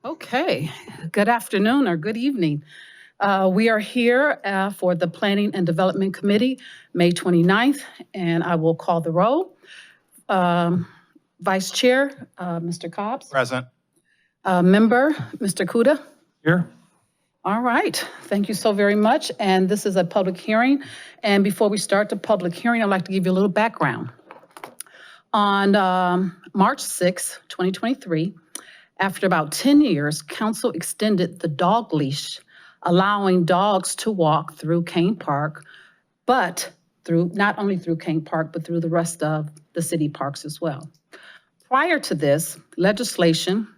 Okay, good afternoon or good evening. We are here for the Planning and Development Committee, May 29th, and I will call the roll. Vice Chair, Mr. Cobbs. Present. Member, Mr. Kuda. Here. All right, thank you so very much. And this is a public hearing. And before we start the public hearing, I'd like to give you a little background. On March 6, 2023, after about 10 years, council extended the dog leash, allowing dogs to walk through Kane Park, but not only through Kane Park, but through the rest of the city parks as well. Prior to this, legislation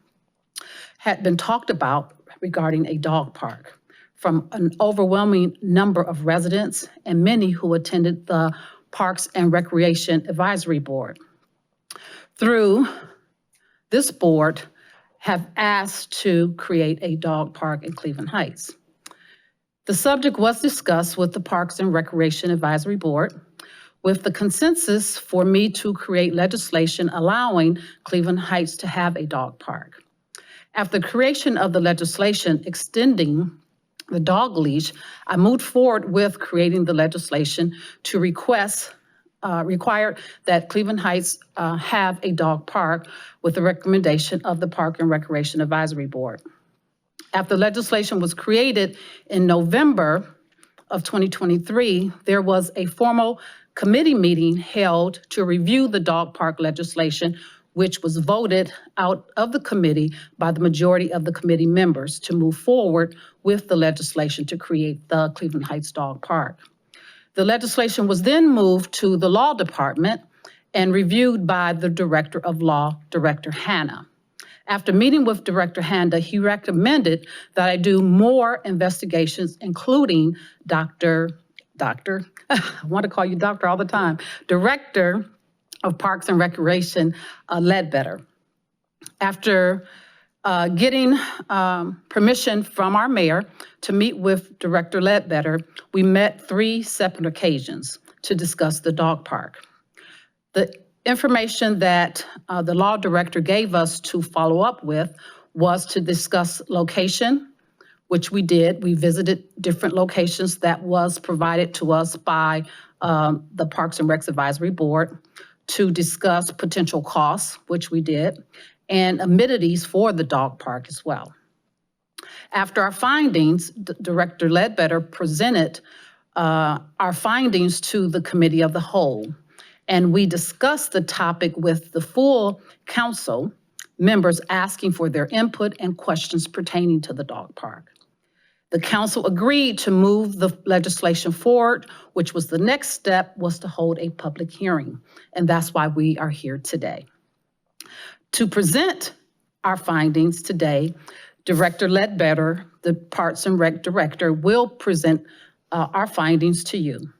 had been talked about regarding a dog park from an overwhelming number of residents and many who attended the Parks and Recreation Advisory Board. Through this board, have asked to create a dog park in Cleveland Heights. The subject was discussed with the Parks and Recreation Advisory Board with the consensus for me to create legislation allowing Cleveland Heights to have a dog park. After the creation of the legislation extending the dog leash, I moved forward with creating the legislation to require that Cleveland Heights have a dog park with the recommendation of the Park and Recreation Advisory Board. After legislation was created in November of 2023, there was a formal committee meeting held to review the dog park legislation, which was voted out of the committee by the majority of the committee members to move forward with the legislation to create the Cleveland Heights Dog Park. The legislation was then moved to the law department and reviewed by the Director of Law, Director Hanna. After meeting with Director Hanna, he recommended that I do more investigations, including I want to call you doctor all the time, Director of Parks and Recreation, Ledbetter. After getting permission from our mayor to meet with Director Ledbetter, we met 3 separate occasions to discuss the dog park. The information that the law director gave us to follow up with was to discuss location, which we did. We visited different locations that was provided to us by the Parks and Recs Advisory Board, to discuss potential costs, which we did, and amenities for the dog park as well. After our findings, Director Ledbetter presented our findings to the Committee of the Whole, and we discussed the topic with the full council members asking for their input and questions pertaining to the dog park. The council agreed to move the legislation forward, which was the next step was to hold a public hearing, and that's why we are here today. To present our findings today, Director Ledbetter, the Parks and Rec Director, will present our findings to you.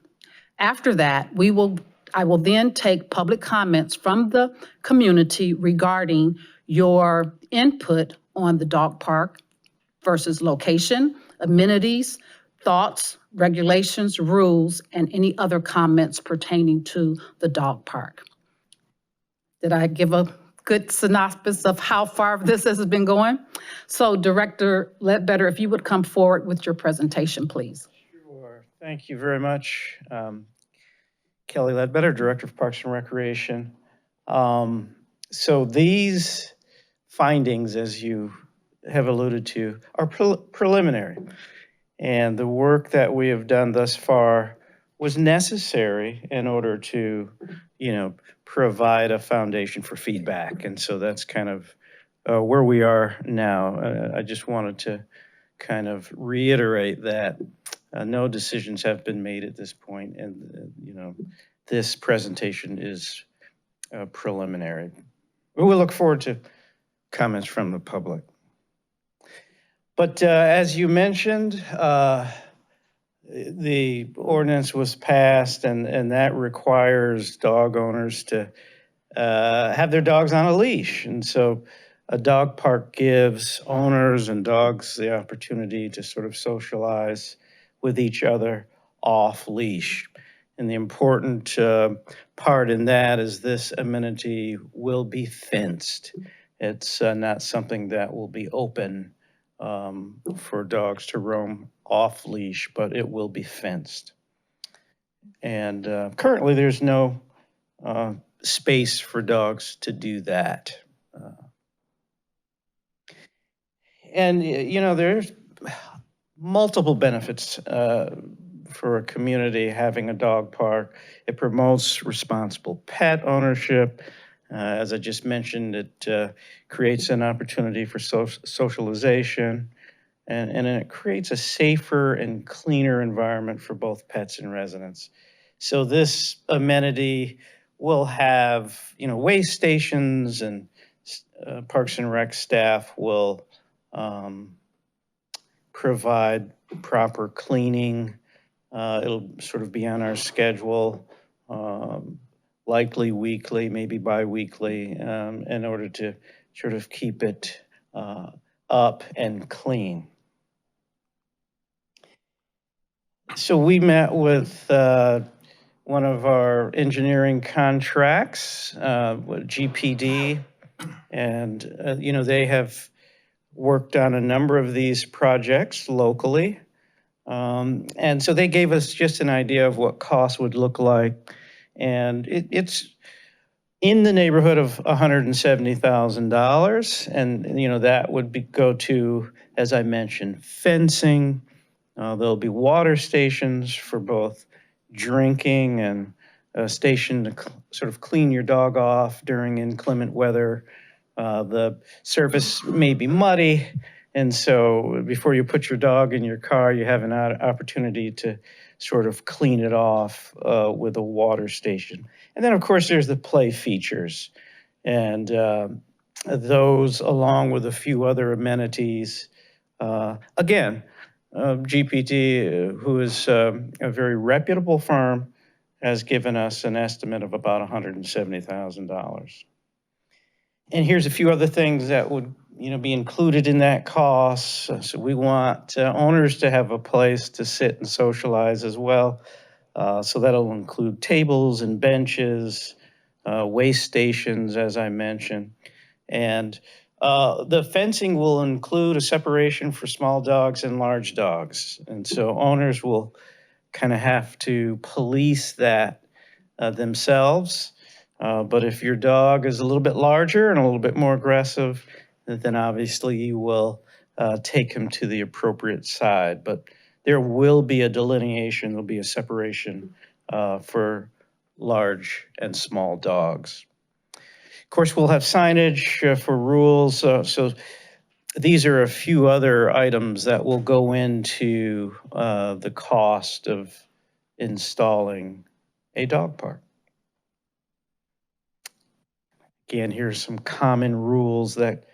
After that, I will then take public comments from the community regarding your input on the dog park versus location, amenities, thoughts, regulations, rules, and any other comments pertaining to the dog park. Did I give a good synopsis of how far this has been going? So Director Ledbetter, if you would come forward with your presentation, please. Sure, thank you very much. Kelly Ledbetter, Director of Parks and Recreation. So these findings, as you have alluded to, are preliminary. And the work that we have done thus far was necessary in order to, provide a foundation for feedback. And so that's kind of where we are now. I just wanted to kind of reiterate that no decisions have been made at this point, and this presentation is preliminary. We will look forward to comments from the public. But as you mentioned, the ordinance was passed, and that requires dog owners to have their dogs on a leash. And so a dog park gives owners and dogs the opportunity to sort of socialize with each other off leash. And the important part in that is this amenity will be fenced. It's not something that will be open for dogs to roam off leash, but it will be fenced. And currently, there's no space for dogs to do that. And, you know, there's multiple benefits for a community having a dog park. It promotes responsible pet ownership. As I just mentioned, it creates an opportunity for socialization, and it creates a safer and cleaner environment for both pets and residents. So this amenity will have, you know, waste stations, and Parks and Rec staff will provide proper cleaning. It'll sort of be on our schedule, likely weekly, maybe bi-weekly, in order to sort of keep it up and clean. So we met with one of our engineering contracts, with GPD, and you know, they have worked on a number of these projects locally. And so they gave us just an idea of what costs would look like. And it's in the neighborhood of $170,000. And, you know, that would go to, as I mentioned, fencing. There'll be water stations for both drinking, and a station to sort of clean your dog off during inclement weather. The surface may be muddy, and so before you put your dog in your car, you have an opportunity to sort of clean it off with a water station. And then, of course, there's the play features. And those, along with a few other amenities, again, GPT, who is a very reputable firm, has given us an estimate of about $170,000. And here's a few other things that would, you know, be included in that cost. So we want owners to have a place to sit and socialize as well. So that'll include tables and benches, waste stations, as I mentioned. And the fencing will include a separation for small dogs and large dogs. And so owners will kind of have to police that themselves. But if your dog is a little bit larger and a little bit more aggressive, then obviously you will take him to the appropriate side. But there will be a delineation, there'll be a separation for large and small dogs. Of course, we'll have signage for rules. So these are a few other items that will go into the cost of installing a dog park. Again, here's some common rules that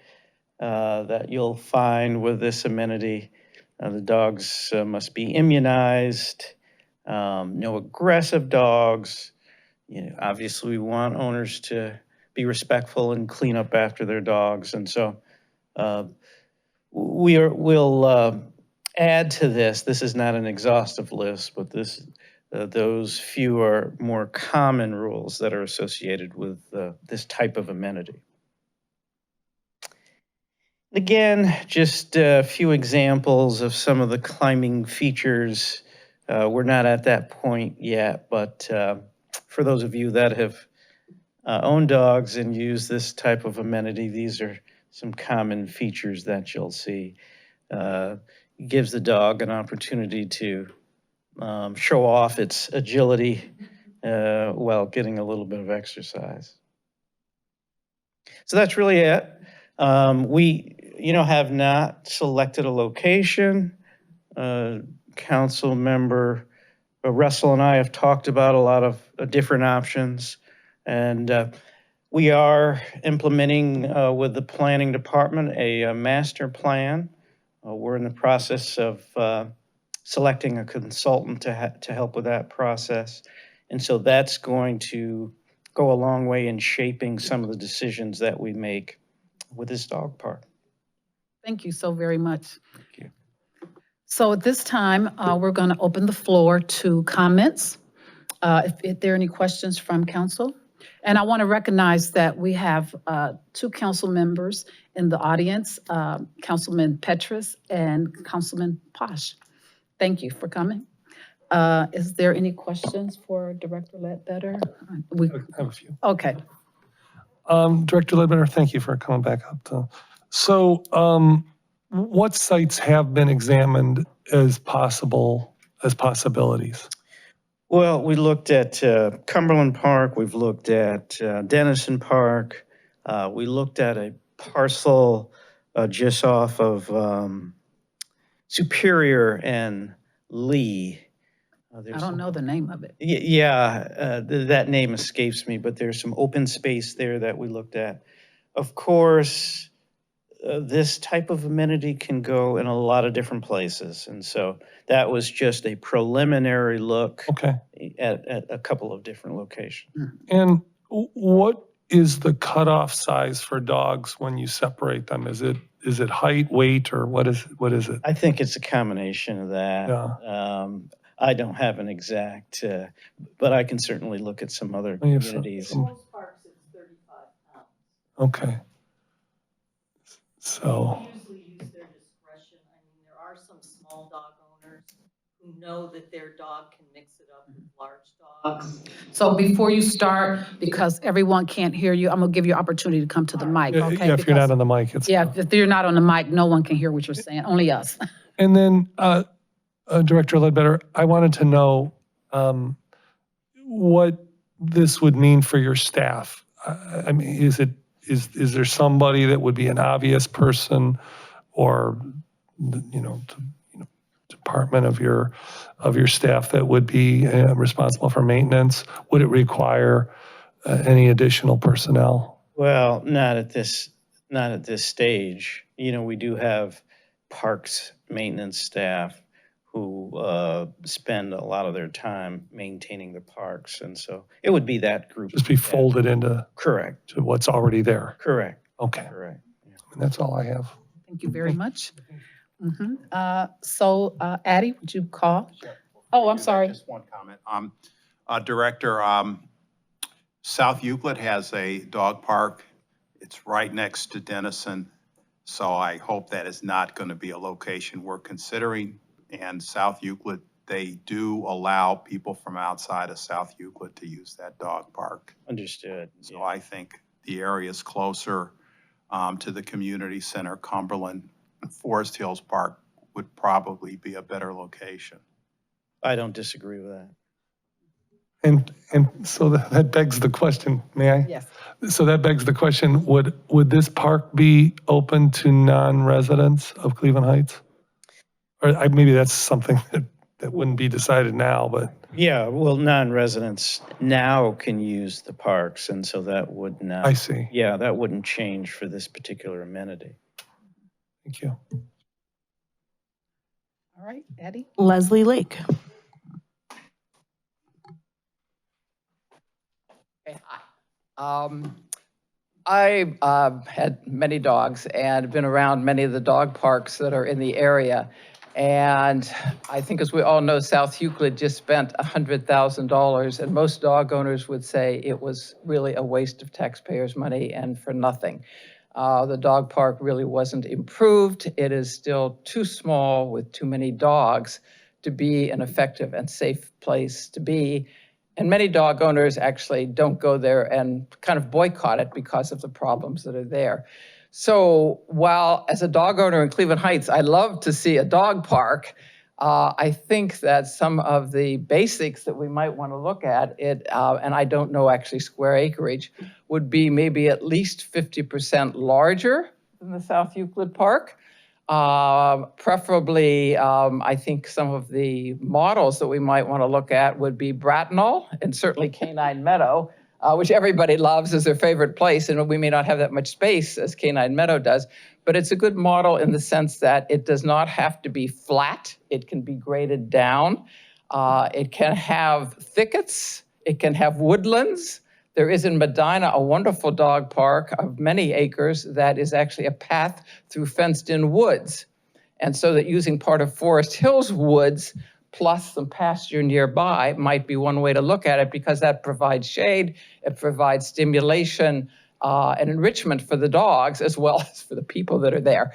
you'll find with this amenity. The dogs must be immunized, no aggressive dogs. You know, obviously, we want owners to be respectful and clean up after their dogs. And so we'll add to this. This is not an exhaustive list, but those few are more common rules that are associated with this type of amenity. Again, just a few examples of some of the climbing features. We're not at that point yet, but for those of you that have owned dogs and use this type of amenity, these are some common features that you'll see. It gives the dog an opportunity to show off its agility while getting a little bit of exercise. So that's really it. We, you know, have not selected a location. Council member Russell and I have talked about a lot of different options, and we are implementing with the planning department a master plan. We're in the process of selecting a consultant to help with that process. And so that's going to go a long way in shaping some of the decisions that we make with this dog park. Thank you so very much. Thank you. So at this time, we're going to open the floor to comments. If there are any questions from council. And I want to recognize that we have two council members in the audience, Councilman Petrus and Councilman Posh. Thank you for coming. Is there any questions for Director Ledbetter? We, I have a few. okay. Director Ledbetter, thank you for coming back up. So what sites have been examined as possibilities? Well, we looked at Cumberland Park, we've looked at Denison Park, we looked at a parcel just off of Superior and Lee. I don't know the name of it. That name escapes me, but there's some open space there that we looked at. Of course, this type of amenity can go in a lot of different places. And so that was just a preliminary look Okay. at a couple of different locations. And what is the cutoff size for dogs when you separate them? Is it height, weight, or what is it? I think it's a combination of that. Yeah. I don't have an exact, but I can certainly look at some other We have some- communities. Most parks, it's 35 pounds. Okay. So, They usually use their discretion. I mean, there are some small dog owners who know that their dog can mix it up with large dogs. So before you start, because everyone can't hear you, I'm going to give you an opportunity to come to the mic, yeah, okay? yeah, if you're not Because- on the mic, it's. Yeah, if you're not on the mic, no one can hear what you're saying, only us. And then, Director Ledbetter, I wanted to know what this would mean for your staff. I mean, is there somebody that would be an obvious person, or department of your staff that would be responsible for maintenance? Would it require any additional personnel? Well, not at this stage. We do have parks maintenance staff who spend a lot of their time maintaining the parks. And so it would be that group. Just be folded into Correct, to what's already there? correct, Okay, correct. Yeah. and that's all I have. Thank you very much. So Addie, would you call? Oh, I'm sorry. Just one comment. Director, South Euclid has a dog park. It's right next to Denison. So I hope that is not going to be a location we're considering. And South Euclid, they do allow people from outside of South Euclid to use that dog park. Understood. So I think the area is closer to the community center, Cumberland. Forest Hills Park would probably be a better location. I don't disagree with that. And so that begs the question, may I? Yes. So that begs the question, would this park be open to non-residents of Cleveland Heights? Or maybe that's something that wouldn't be decided now, but. Yeah, well, non-residents now can use the parks, and so that would not. I see. Yeah, that wouldn't change for this particular amenity. Thank you. All right, Addie? Leslie Lake. Hey, hi. I had many dogs and been around many of the dog parks that are in the area. And I think, as we all know, South Euclid just spent $100,000, and most dog owners would say it was really a waste of taxpayers' money and for nothing. The dog park really wasn't improved. It is still too small with too many dogs to be an effective and safe place to be. And many dog owners actually don't go there and kind of boycott it because of the problems that are there. So while as a dog owner in Cleveland Heights, I love to see a dog park, I think that some of the basics that we might want to look at, and I don't know actually square acreage, would be maybe at least 50% larger than the South Euclid Park. Preferably, I think some of the models that we might want to look at would be Bracknell and certainly Canine Meadow, which everybody loves as their favorite place. And we may not have that much space as Canine Meadow does, but it's a good model in the sense that it does not have to be flat. It can be graded down. It can have thickets. It can have woodlands. There is in Medina a wonderful dog park of many acres that is actually a path through fenced-in woods. And so that using part of Forest Hills woods, plus some pasture nearby might be one way to look at it, because that provides shade, it provides stimulation and enrichment for the dogs as well as for the people that are there.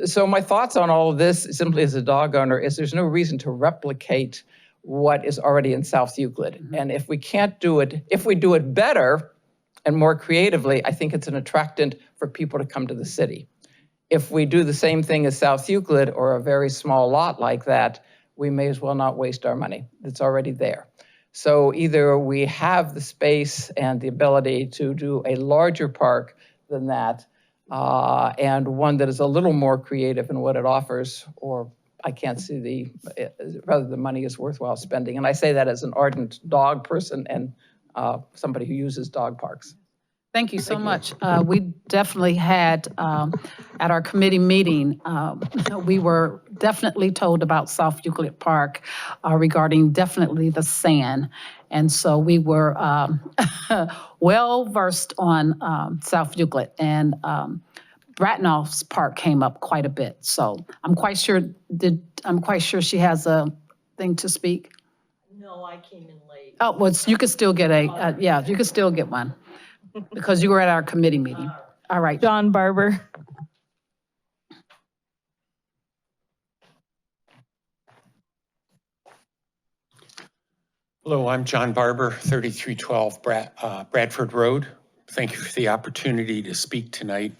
So my thoughts on all of this, simply as a dog owner, is there's no reason to replicate what is already in South Euclid. And if we can't do it, if we do it better and more creatively, I think it's an attractant for people to come to the city. If we do the same thing as South Euclid or a very small lot like that, we may as well not waste our money. It's already there. So either we have the space and the ability to do a larger park than that, and one that is a little more creative in what it offers, or I can't see whether the money is worthwhile spending. And I say that as an ardent dog person and somebody who uses dog parks. Thank you so much. We definitely had, at our committee meeting, we were definitely told about South Euclid Park regarding definitely the sand. And so we were well versed on South Euclid, and Bratnoff's Park came up quite a bit. So I'm quite sure she has a thing to speak. No, I came in late. Oh, well, you could still get yeah, you could still get one because you were at our committee meeting. All right. John Barber. Hello, I'm John Barber, 3312 Bradford Road. Thank you for the opportunity to speak tonight.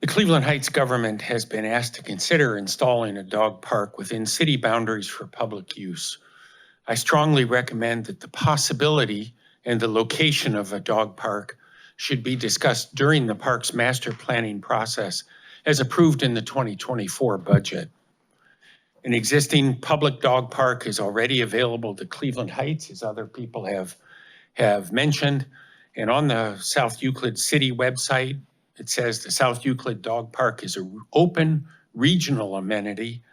The Cleveland Heights government has been asked to consider installing a dog park within city boundaries for public use. I strongly recommend that the possibility and the location of a dog park should be discussed during the park's master planning process as approved in the 2024 budget. An existing public dog park is already available to Cleveland Heights, as other people have mentioned. And on the South Euclid City website, it says the South Euclid Dog Park is an open regional amenity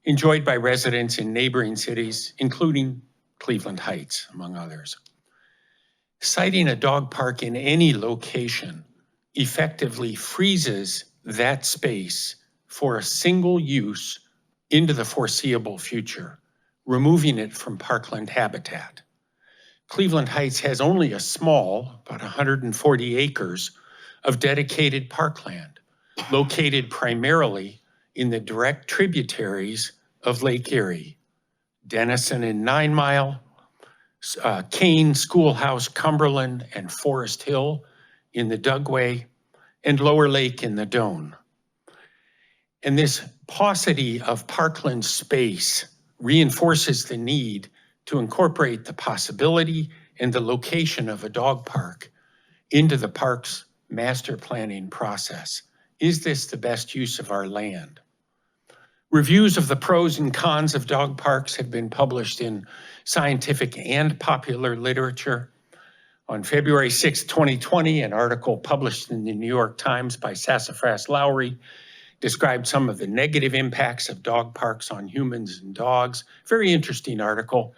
enjoyed by residents in neighboring cities, including Cleveland Heights, among others. Citing a dog park in any location effectively freezes that space for a single use into the foreseeable future, removing it from parkland habitat. Cleveland Heights has only a small, about 140 acres of dedicated parkland, located primarily in the direct tributaries of Lake Erie, Denison and 9 Mile, Kane, Schoolhouse, Cumberland, and Forest Hill in the Dugway, and Lower Lake in the Doan. And this paucity of parkland space reinforces the need to incorporate the possibility and the location of a dog park into the park's master planning process. Is this the best use of our land? Reviews of the pros and cons of dog parks have been published in scientific and popular literature. On February 6, 2020, an article published in the New York Times by Sassafras Lowry described some of the negative impacts of dog parks on humans and dogs. Very interesting article.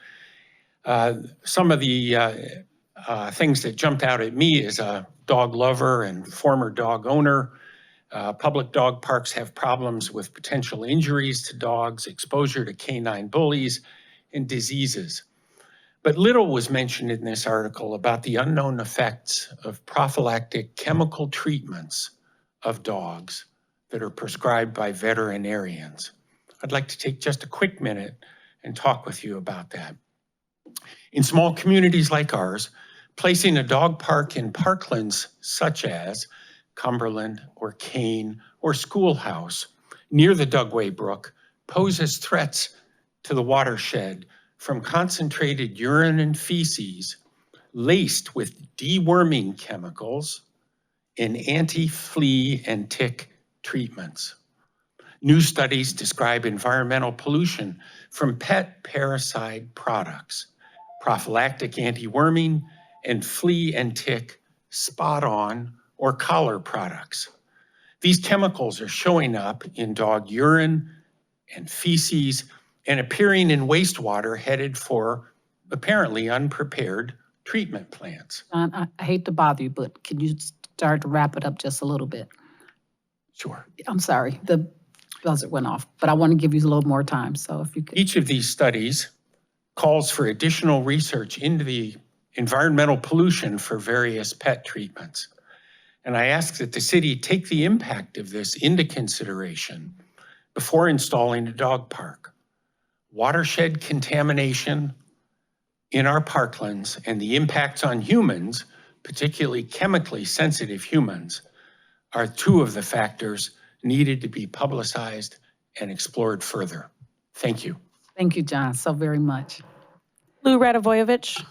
Some of the things that jumped out at me as a dog lover and former dog owner. Public dog parks have problems with potential injuries to dogs, exposure to canine bullies, and diseases. But little was mentioned in this article about the unknown effects of prophylactic chemical treatments of dogs that are prescribed by veterinarians. I'd like to take just a quick minute and talk with you about that. In small communities like ours, placing a dog park in parklands such as Cumberland or Kane or Schoolhouse near the Dugway Brook poses threats to the watershed from concentrated urine and feces laced with deworming chemicals and anti-flea and tick treatments. New studies describe environmental pollution from pet parasite products, prophylactic anti-worming, and flea and tick spot-on or collar products. These chemicals are showing up in dog urine and feces and appearing in wastewater headed for apparently unprepared treatment plants. John, I hate to bother you, but can you start to wrap it up just a little bit? Sure. I'm sorry. The buzzer went off, but I want to give you a little more time, so if you could. Each of these studies calls for additional research into the environmental pollution for various pet treatments. And I ask that the city take the impact of this into consideration before installing a dog park. Watershed contamination in our parklands and the impacts on humans, particularly chemically sensitive humans, are two of the factors needed to be publicized and explored further. Thank you. Thank you, John, so very much. Lou Radovojevich.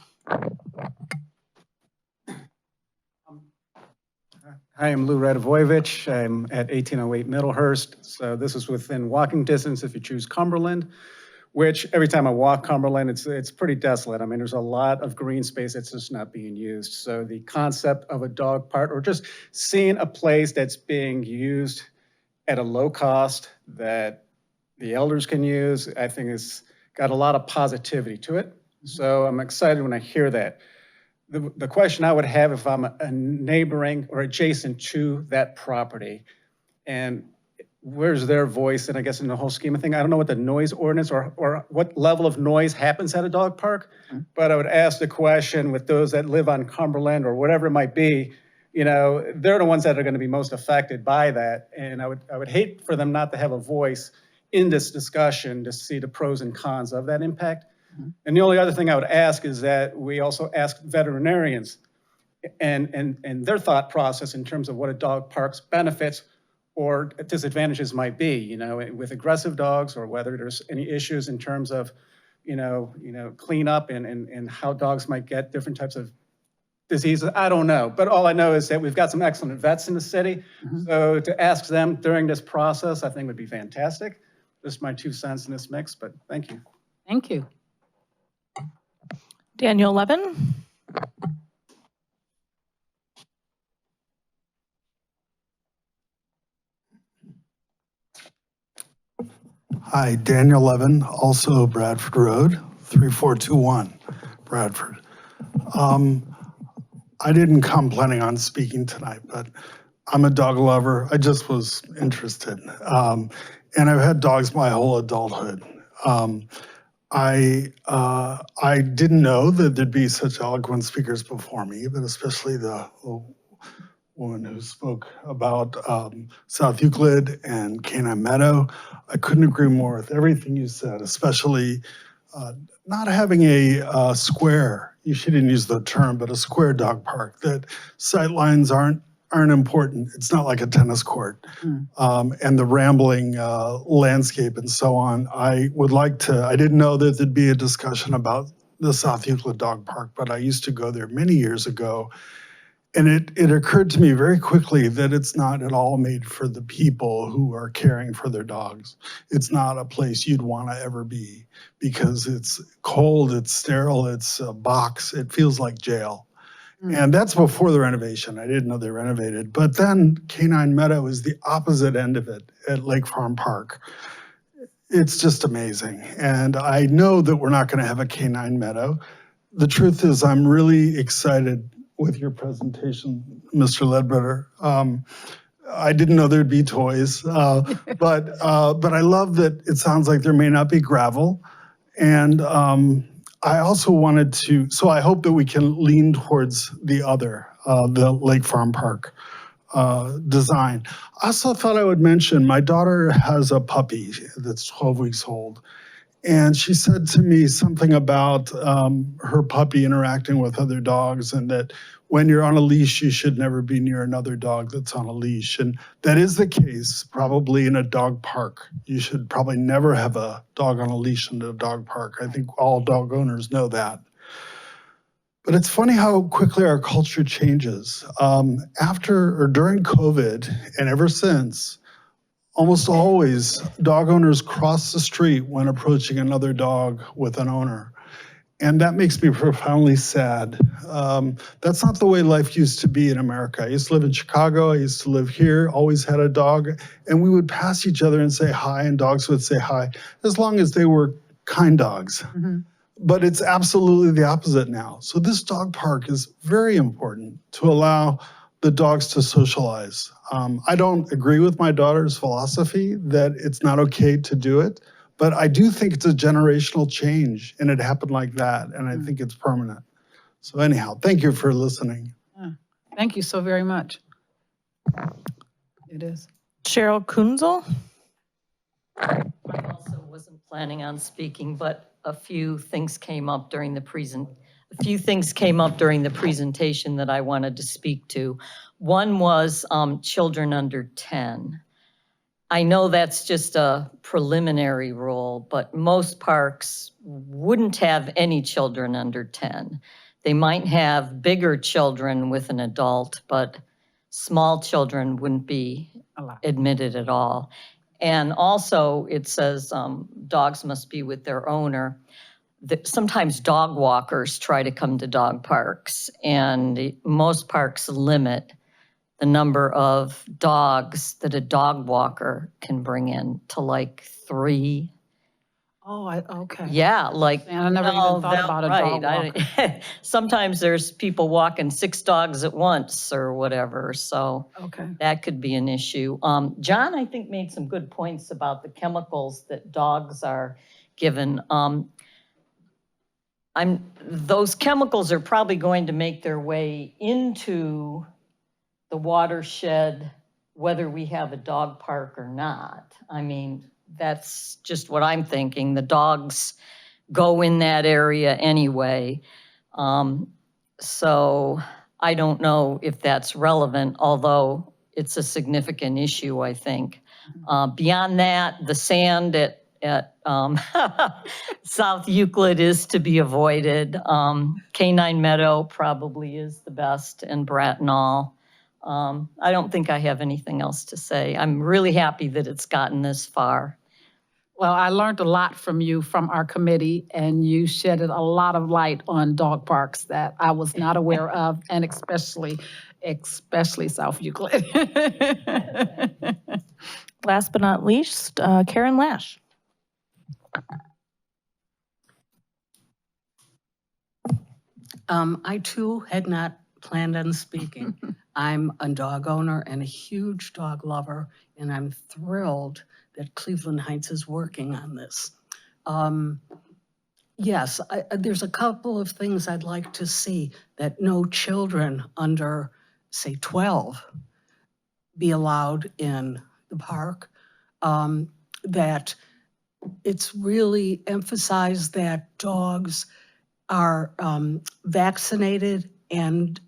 Hi, I'm Lou Radovojevich. I'm at 1808 Middlehurst. So this is within walking distance if you choose Cumberland, which every time I walk Cumberland, it's pretty desolate. I mean, there's a lot of green space that's just not being used. So the concept of a dog park or just seeing a place that's being used at a low cost that the elders can use, I think it's got a lot of positivity to it. So I'm excited when I hear that. The question I would have if I'm a neighboring or adjacent to that property, and where's their voice, and I guess in the whole scheme of things, I don't know what the noise ordinance or what level of noise happens at a dog park, but I would ask the question with those that live on Cumberland or whatever it might be, you know, they're the ones that are going to be most affected by that. And I would hate for them not to have a voice in this discussion to see the pros and cons of that impact. And the only other thing I would ask is that we also ask veterinarians and their thought process in terms of what a dog park's benefits or disadvantages might be, you know, with aggressive dogs, or whether there's any issues in terms of, you know, cleanup and how dogs might get different types of diseases. I don't know. But all I know is that we've got some excellent vets in the city. So to ask them during this process, I think would be fantastic. Just my 2 cents in this mix, but thank you. Thank you. Daniel Levin. Hi, Daniel Levin, also Bradford Road, 3421 Bradford. I didn't come planning on speaking tonight, but I'm a dog lover. I just was interested. And I've had dogs my whole adulthood. I didn't know that there'd be such eloquent speakers before me, but especially the woman who spoke about South Euclid and Canine Meadow. I couldn't agree more with everything you said, especially not having a square, you shouldn't use the term, but a square dog park, that sight lines aren't important. It's not like a tennis court. And the rambling landscape and so on. I didn't know that there'd be a discussion about the South Euclid Dog Park, but I used to go there many years ago. And it occurred to me very quickly that it's not at all made for the people who are caring for their dogs. It's not a place you'd want to ever be because it's cold, it's sterile, it's a box, it feels like jail. And that's before the renovation. I didn't know they renovated. But then Canine Meadow is the opposite end of it at Lake Farm Park. It's just amazing. And I know that we're not going to have a Canine Meadow. The truth is I'm really excited with your presentation, Mr. Ledbetter. I didn't know there'd be toys, but I love that it sounds like there may not be gravel. And I also wanted to, so I hope that we can lean towards the other, the Lake Farm Park design. I also thought I would mention, my daughter has a puppy that's 12 weeks old. And she said to me something about her puppy interacting with other dogs, and that when you're on a leash, you should never be near another dog that's on a leash. And that is the case probably in a dog park. You should probably never have a dog on a leash in a dog park. I think all dog owners know that. But it's funny how quickly our culture changes. After or during COVID and ever since, almost always, dog owners cross the street when approaching another dog with an owner. And that makes me profoundly sad. That's not the way life used to be in America. I used to live in Chicago, I used to live here, always had a dog, and we would pass each other and say hi, and dogs would say hi, as long as they were kind dogs. But it's absolutely the opposite now. So this dog park is very important to allow the dogs to socialize. I don't agree with my daughter's philosophy that it's not okay to do it, but I do think it's a generational change, and it happened like that, and I think it's permanent. So anyhow, thank you for listening. Thank you so very much. It is. Cheryl Kunzel. I also wasn't planning on speaking, but a few things came up during the presentation that I wanted to speak to. One was children under 10. I know that's just a preliminary rule, but most parks wouldn't have any children under 10. They might have bigger children with an adult, but small children wouldn't be admitted at all. And also, it says dogs must be with their owner. Sometimes dog walkers try to come to dog parks, and most parks limit the number of dogs that a dog walker can bring in to like 3. Oh, okay. Yeah, like. And I never even thought about a dog walker. Sometimes there's people walking 6 dogs at once or whatever, so. Okay. That could be an issue. John, I think, made some good points about the chemicals that dogs are given. Those chemicals are probably going to make their way into the watershed, whether we have a dog park or not. I mean, that's just what I'm thinking. The dogs go in that area anyway. So I don't know if that's relevant, although it's a significant issue, I think. Beyond that, the sand at South Euclid is to be avoided. Canine Meadow probably is the best, and Brattonall. I don't think I have anything else to say. I'm really happy that it's gotten this far. Well, I learned a lot from you, from our committee, and you shedded a lot of light on dog parks that I was not aware of, and especially South Euclid. Last but not least, Karen Lash. I too had not planned on speaking. I'm a dog owner and a huge dog lover, and I'm thrilled that Cleveland Heights is working on this. Yes, there's a couple of things I'd like to see, that no children under, say, 12 be allowed in the park, that it's really emphasized that dogs are vaccinated and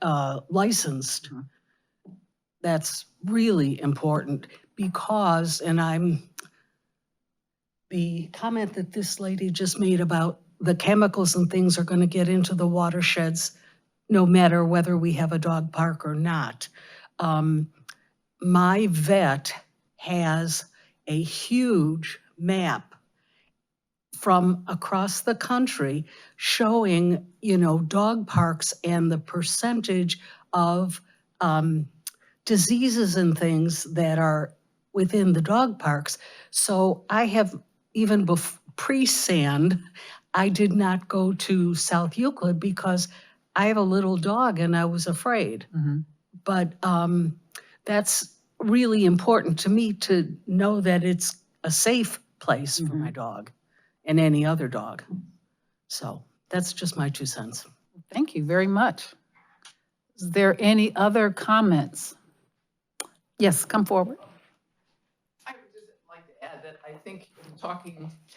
licensed. That's really important because, and the comment that this lady just made about the chemicals and things are going to get into the watersheds no matter whether we have a dog park or not. My vet has a huge map from across the country showing, dog parks and the percentage of diseases and things that are within the dog parks. So I have, even pre-sand, I did not go to South Euclid because I have a little dog and I was afraid. But that's really important to me to know that it's a safe place for my dog and any other dog. So that's just my 2 cents. Thank you very much. Is there any other comments? Yes, come forward. I would just like to add that I think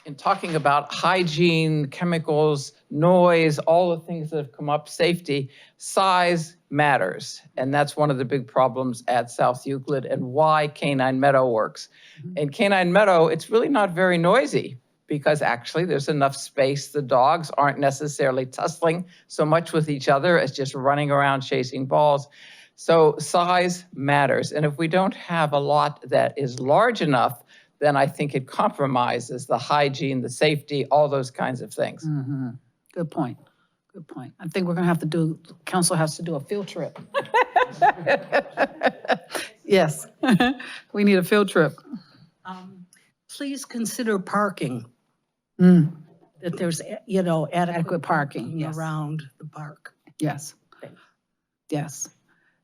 in talking about hygiene, chemicals, noise, all the things that have come up, safety, size matters. And that's one of the big problems at South Euclid and why Canine Meadow works. In Canine Meadow, it's really not very noisy because actually there's enough space. The dogs aren't necessarily tussling so much with each other as just running around chasing balls. So size matters. And if we don't have a lot that is large enough, then I think it compromises the hygiene, the safety, all those kinds of things. Good point. Good point. I think we're going to have to council has to do a field trip. Yes, we need a field trip. Please consider parking. That there's, adequate parking yes. around the park. Yes. Yes.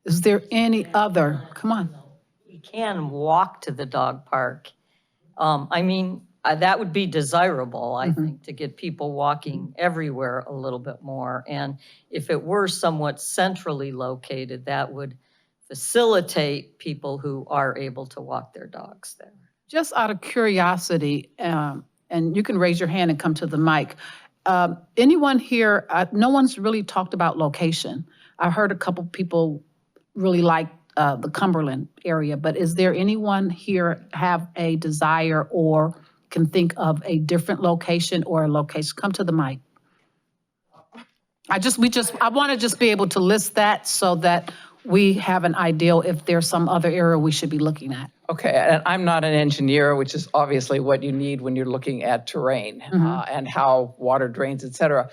Is there any other? Come on. We can walk to the dog park. I mean, that would be desirable, I think, to get people walking everywhere a little bit more. And if it were somewhat centrally located, that would facilitate people who are able to walk their dogs there. Just out of curiosity, and you can raise your hand and come to the mic. Anyone here, no one's really talked about location. I heard a couple people really like the Cumberland area, but is there anyone here have a desire or can think of a different location or a location? Come to the mic. I want to just be able to list that so that we have an idea if there's some other area we should be looking at. Okay, and I'm not an engineer, which is obviously what you need when you're looking at terrain and how water drains, et cetera.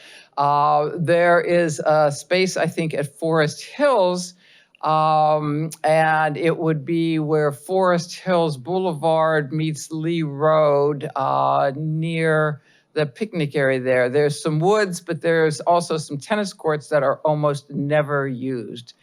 There is a space, I think, at Forest Hills, and it would be where Forest Hills Boulevard meets Lee Road near the picnic area there. There's some woods, but there's also some tennis courts that are almost never used.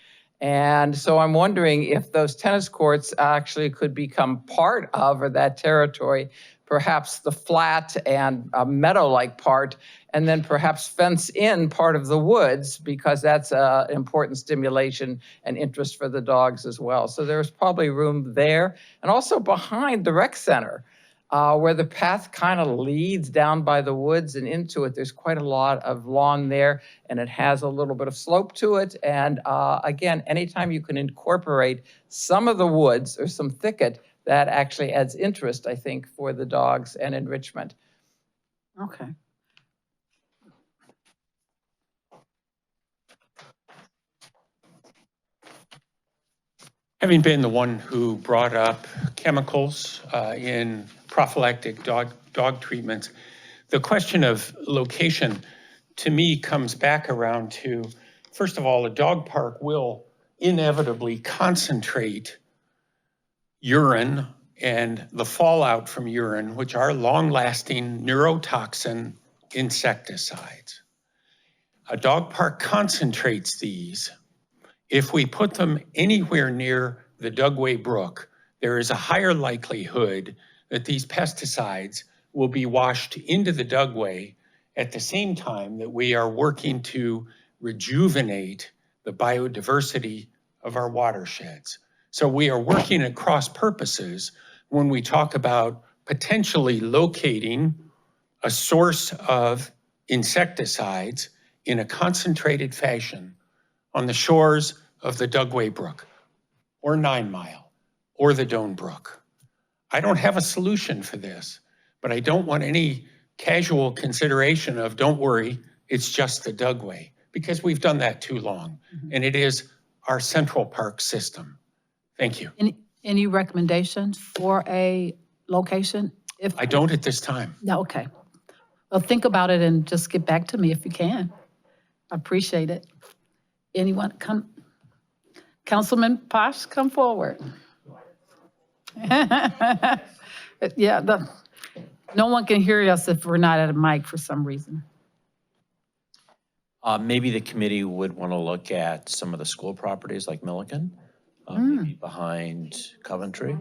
And so I'm wondering if those tennis courts actually could become part of or that territory, perhaps the flat and meadow-like part, and then perhaps fence in part of the woods because that's an important stimulation and interest for the dogs as well. So there's probably room there. And also behind the rec center, where the path kind of leads down by the woods and into it. There's quite a lot of lawn there, and it has a little bit of slope to it. And again, anytime you can incorporate some of the woods or some thicket, that actually adds interest, I think, for the dogs and enrichment. Okay. Having been the one who brought up chemicals in prophylactic dog treatments, the question of location to me comes back around to, first of all, a dog park will inevitably concentrate urine and the fallout from urine, which are long-lasting neurotoxin insecticides. A dog park concentrates these. If we put them anywhere near the Dugway Brook, there is a higher likelihood that these pesticides will be washed into the Dugway at the same time that we are working to rejuvenate the biodiversity of our watersheds. So we are working at cross purposes when we talk about potentially locating a source of insecticides in a concentrated fashion on the shores of the Dugway Brook or 9 Mile or the Doan Brook. I don't have a solution for this, but I don't want any casual consideration of, don't worry, it's just the Dugway, because we've done that too long. And it is our Central Park system. Thank you. Any recommendations for a location? I don't at this time. No, okay. Well, think about it and just get back to me if you can. I appreciate it. Anyone come? Councilman Posh, come forward. Yeah, no one can hear us if we're not at a mic for some reason. Maybe the committee would want to look at some of the school properties like Milliken, maybe behind Coventry.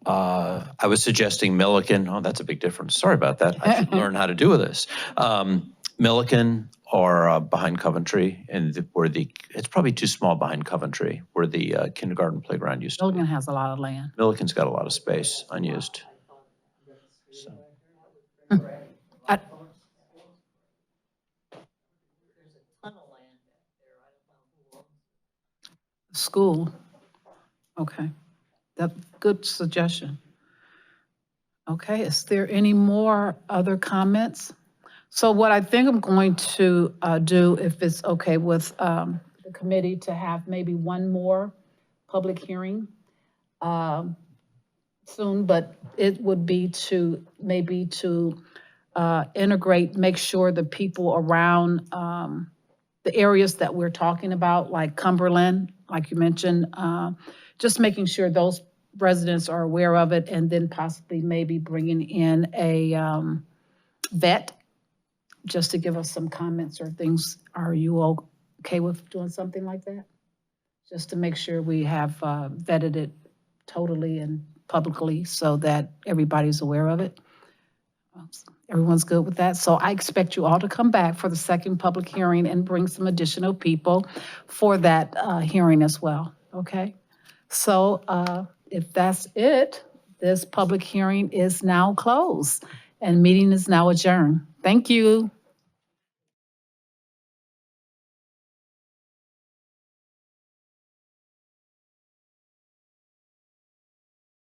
I was suggesting Milliken. Oh, that's a big difference. Sorry about that. I should learn how to do this. Milliken or behind Coventry, and it's probably too small behind Coventry, where the kindergarten playground used to be. Milliken has a lot of land. Milliken's got a lot of space unused. So. School. Okay. That's a good suggestion. Okay, is there any more other comments? So what I think I'm going to do, if it's okay with the committee, to have maybe one more public hearing soon, but it would be to maybe to integrate, make sure the people around the areas that we're talking about, like Cumberland, like you mentioned, just making sure those residents are aware of it, and then possibly maybe bringing in a vet just to give us some comments or things. Are you all okay with doing something like that? Just to make sure we have vetted it totally and publicly so that everybody's aware of it? Everyone's good with that? So I expect you all to come back for the second public hearing and bring some additional people for that hearing as well, okay? So if that's it, this public hearing is now closed and meeting is now adjourned. Thank you.